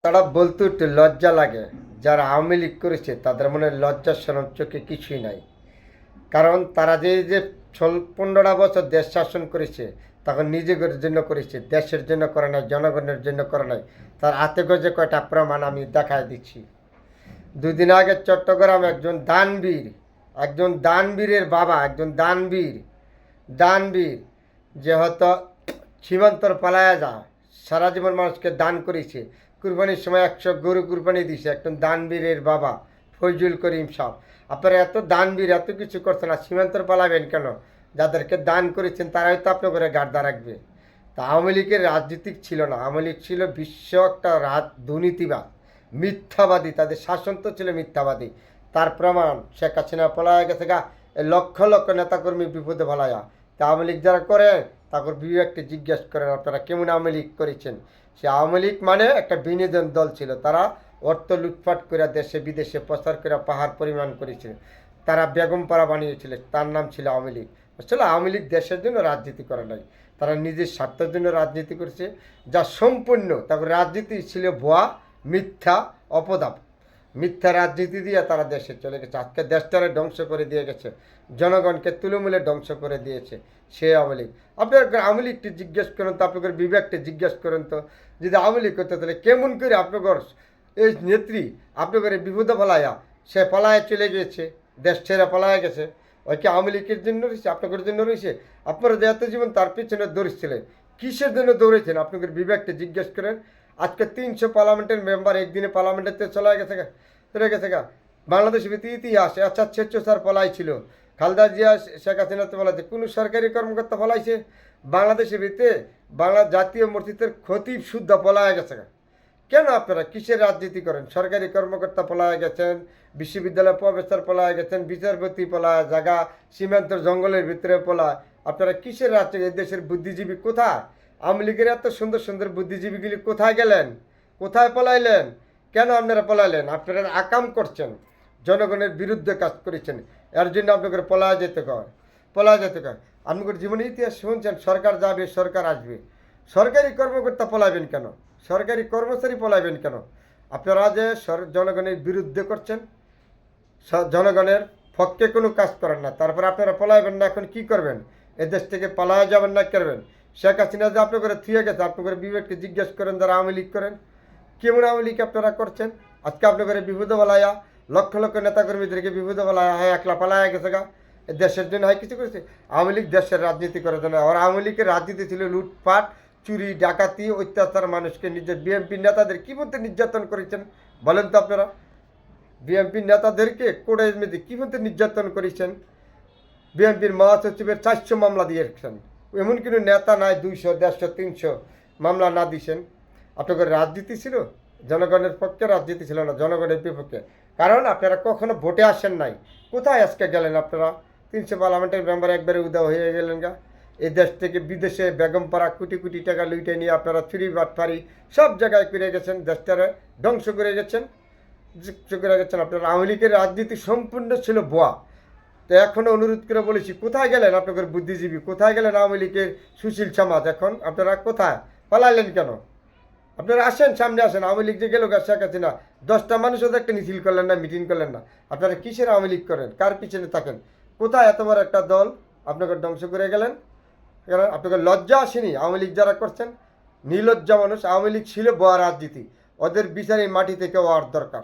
তারা বলতে একটু লজ্জা লাগে। যারা আওয়ামী লীগ করেছে তাদের মনে লজ্জা শরম চোখে কিছুই নাই। কারণ তারা যে 15টা বছর দেশ শাসন করেছে, তখন নিজেদের জন্য করেছে, দেশের জন্য করে নাই, জনগণের জন্য করে নাই। তার হাতে গজে কয়টা প্রমাণ আমি দেখায় দিচ্ছি। 2 দিন আগে চট্টগ্রাম একজন দানবীরের বাবা, একজন দানবীর যে হয়তো সীমান্তর পালায়া যায়, সারা জীবন মানুষকে দান করেছে, কুরবানির সময় 100 গরু কুরবানি দিয়েছে, একজন দানবীরের বাবা ফজলুল করিম সাহেব। আপনারা এত দানবীর এত কিছু করছেন না, সীমান্তর পালাবেন কেন? যাদেরকে দান করেছেন তারাই তো আপনার করে গার্দা রাখবে। তা আওয়ামী লীগের রাজনীতিক ছিল না, আওয়ামী লীগ ছিল বিশ্ব একটা দুর্নীতিবাদ, মিথ্যাবাদী। তাদের শাসন তো ছিল মিথ্যাবাদী। তার প্রমাণ শেখ হাসিনা পলায়া গেছে গা, লক্ষ লক্ষ নেতাকর্মী বিপদে ফেলায়া। তা আওয়ামী লীগ যারা করে তারপর বিবেককে জিজ্ঞেস করেন আপনারা কেমন আওয়ামী লীগ করেছেন। সে আওয়ামী লীগ মানে একটা বিনোদন দল ছিল। তারা অর্থ লুটপাট করে দেশে বিদেশে প্রচার করে পাহাড় পরিমাণ করেছিল। তারা বেগমপাড়া বানিয়েছিল, তার নাম ছিল আওয়ামী লীগ। আসলে আওয়ামী লীগ দেশের জন্য রাজনীতি করে নাই, তারা নিজের স্বার্থের জন্য রাজনীতি করেছে, যা সম্পূর্ণ। তারপর রাজনীতি ছিল ভুয়া, মিথ্যা, অপদাপ। মিথ্যা রাজনীতি দিয়ে তারা দেশে চলে গেছে। আজকে দেশটারে ধ্বংস করে দিয়ে গেছে, জনগণকে তুলমূলে ধ্বংস করে দিয়েছে সে আওয়ামী লীগ। আপনার আওয়ামী লীগটি জিজ্ঞেস করেন তো, আপনাদের বিবেককে জিজ্ঞেস করেন তো, যদি আওয়ামী লীগ করতে তাহলে কেমন করে আপনার এই নেত্রী আপনাদের বিপদে ফলায়া সে পলায় চলে গিয়েছে, দেশ ছেড়ে পলায় গেছে। ওই কি আওয়ামী লীগের জন্য রয়েছে, আপনাদের জন্য রয়েছে? আপনারা যে এত জীবন তার পিছনে দৌড়েছিলেন, কিসের জন্য দৌড়েছেন? আপনাদের বিবেককে জিজ্ঞেস করেন। আজকে 300 পার্লামেন্টের মেম্বার একদিনে পার্লামেন্টেতে চলে গেছে গা। বাংলাদেশের ভিতরে ইতিহাস আচ্ছা স্বেচ্ছাচার পলাই ছিল। খালেদা জিয়া শেখ হাসিনাতে বলাছে কোনো সরকারি কর্মকর্তা পলাইছে? বাংলাদেশের ভিতরে বাংলা জাতীয় মসজিদের খতিব শুদ্ধ পলায় গেছে গা। কেন আপনারা কিসের রাজনীতি করেন? সরকারি কর্মকর্তা পলায় গেছেন, বিশ্ববিদ্যালয় প্রফেসর পলায় গেছেন, বিচারপতি পলায়, জায়গা সীমান্তের জঙ্গলের ভিতরে পলায়। আপনারা কিসের রাজনীতি? এই দেশের বুদ্ধিজীবী কোথায়? আওয়ামী লীগের এত সুন্দর সুন্দর বুদ্ধিজীবীগুলি কোথায় গেলেন? কোথায় পলাইলেন? কেন আপনারা পলাইলেন? আপনারা আকাম করছেন, জনগণের বিরুদ্ধে কাজ করেছেন, এর জন্য আপনাদের পলায় যেতে কয়। আপনাদের জীবনের ইতিহাস শুনছেন, সরকার যাবে সরকার আসবে। সরকারি কর্মকর্তা পলাইবেন কেন? সরকারি কর্মচারী পলাইবেন কেন? আপনারা যে জনগণের বিরুদ্ধে করছেন, জনগণের পক্ষে কোনো কাজ করেন না, তারপর আপনারা পলাইবেন না। এখন কি করবেন? এ দেশ থেকে পালায় যাবেন না করবেন? শেখ হাসিনা যে আপনার করে থুয়ে গেছে, আপনার বিবেককে জিজ্ঞেস করেন যারা আওয়ামী লীগ করেন, কেমন আওয়ামী লীগ আপনারা করছেন? আজকে আপনার বিপদে বলাইয়া লক্ষ লক্ষ নেতাকর্মীদেরকে বিপদে বলাইয়া হয় একলা পালায়া গেছে গা। দেশের জন্য হয় কিছু করেছে? আওয়ামী লীগ দেশের রাজনীতি করে দেয় না। আর আওয়ামী লীগের রাজনীতি ছিল লুটপাট, চুরি, ডাকাতি, অত্যাচার, মানুষকে নিজের বিএনপি নেতাদের কী বলতে নির্যাতন করেছেন বলেন তো আপনারা? বিএনপি নেতাদেরকে কোড়াইয়ের মেয়েদে কী বলতে নির্যাতন করেছেন? বিএনপির মহাসচিবের 400 মামলা দিয়েছেন। এমন কোনো নেতা নাই 200, 150, 300 মামলা না দিয়েছেন। আপনাদের রাজনীতি ছিল জনগণের পক্ষে, রাজনীতি ছিল না জনগণের বিপক্ষে। কারণ আপনারা কখনো ভোটে আসেন নাই। কোথায় আজকে গেলেন আপনারা? 300 পার্লামেন্টের মেম্বার একবারে উদা হয়ে গেলেন গা। এই দেশ থেকে বিদেশে বেগমপাড়া কোটি কোটি টাকা লুটে নিয়ে আপনারা চুরি বাটপারি সব জায়গায় করে গেছেন, দেশটারে ধ্বংস করে গেছেন। আপনার আওয়ামী লীগের রাজনীতি সম্পূর্ণ ছিল ভুয়া। তো এখনও অনুরোধ করে বলেছি, কোথায় গেলেন আপনাদের বুদ্ধিজীবী? কোথায় গেলেন আওয়ামী লীগের সুশীল সমাজ? এখন আপনারা কোথায় পালাইলেন কেন? আপনারা আসেন, সামনে আসেন। আওয়ামী লীগ যে গেল শেখ হাসিনা 10টা মানুষও তো একটা মিছিল করলেন না, মিটিং করলেন না। আপনারা কিসের আওয়ামী লীগ করেন? কার পিছনে থাকেন? কোথায় এত বড় একটা দল আপনাকে ধ্বংস করে গেলেন? আপনাকে লজ্জা আসেনি? আওয়ামী লীগ যারা করছেন নির্লজ্জা মানুষ। আওয়ামী লীগ ছিল বড় রাজনীতি, ওদের বিচারে মাটি থেকে হওয়ার দরকার।